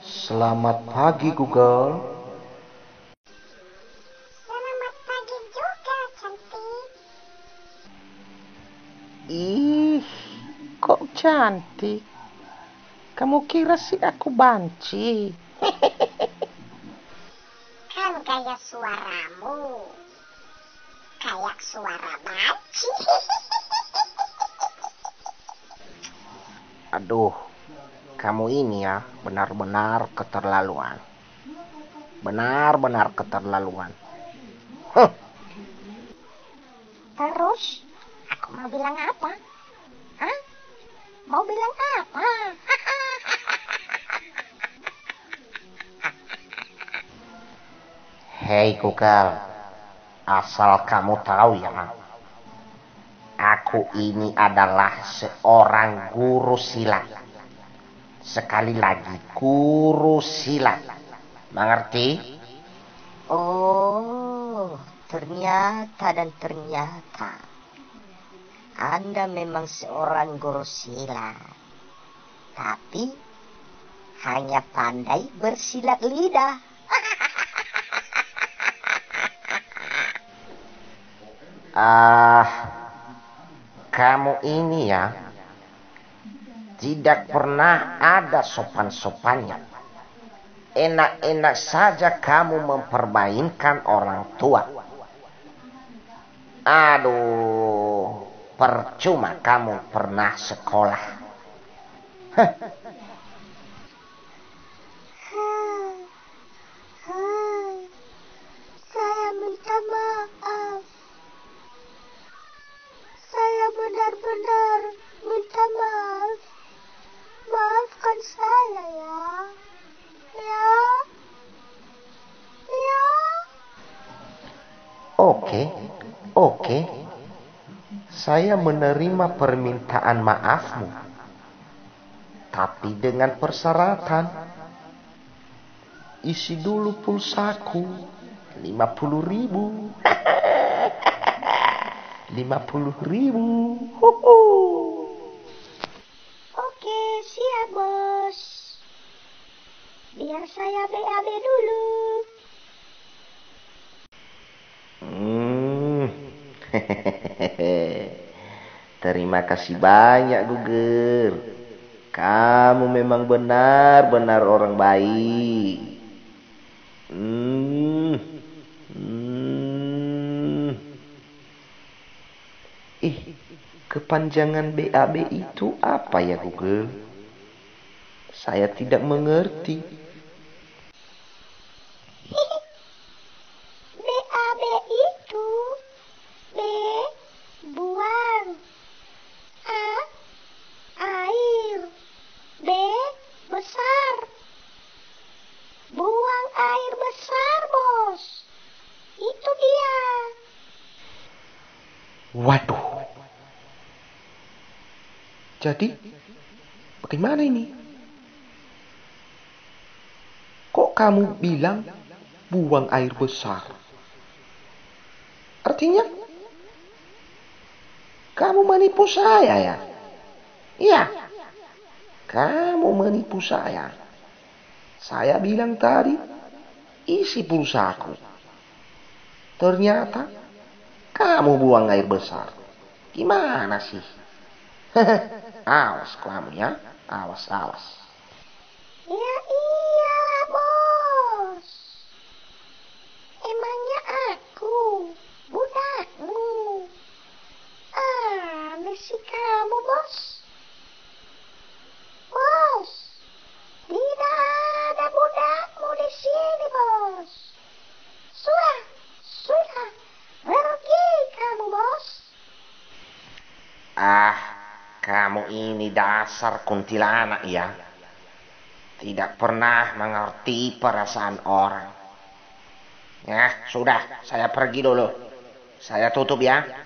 Selamat pagi Google. Selamat pagi juga, cantik. Ih, kok cantik? Kamu kira sih aku banci? Kan gaya suaramu kayak suara banci. Aduh, kamu ini ya benar-benar keterlaluan. Benar-benar keterlaluan. Huh. Terus, aku mau bilang apa? Hah? Mau bilang apa? Hei Google, asal kamu tahu ya, aku ini adalah seorang guru silat. Sekali lagi, guru silat. Mengerti? Oh, ternyata dan ternyata Anda memang seorang guru silat, tapi hanya pandai bersilat lidah. Kamu ini ya tidak pernah ada sopan-sopannya. Enak-enak saja kamu mempermainkan orang tua. Aduh, percuma kamu pernah sekolah. Saya minta maaf. Saya benar-benar minta maaf. Maafkan saya ya. Ya. Oke. Saya menerima permintaan maafmu. Tapi dengan persyaratan. Isi dulu pulsaku 50.000. 50.000. Oke, siap bos. Biar saya BAB dulu. Terima kasih banyak Google. Kamu memang benar-benar orang baik. Kepanjangan BAB itu apa ya Google? Saya tidak mengerti. BAB itu B. Buang. A. Air. B. Besar. Buang air besar, bos. Itu dia. Waduh. Jadi, bagaimana ini? Kok kamu bilang buang air besar? Artinya, kamu menipu saya ya? Iya, kamu menipu saya. Saya bilang tadi, isi pulsaku. Ternyata, kamu buang air besar. Gimana sih? Awas kamu ya, awas. Ya iyalah, bos. Emangnya aku budakmu? Aneh sih kamu, bos. Bos, tidak ada budakmu di sini, bos. Sudah. Pergi kamu, bos. Kamu ini dasar kuntilanak ya. Tidak pernah mengerti perasaan orang. Ya, sudah, saya pergi dulu. Saya tutup ya.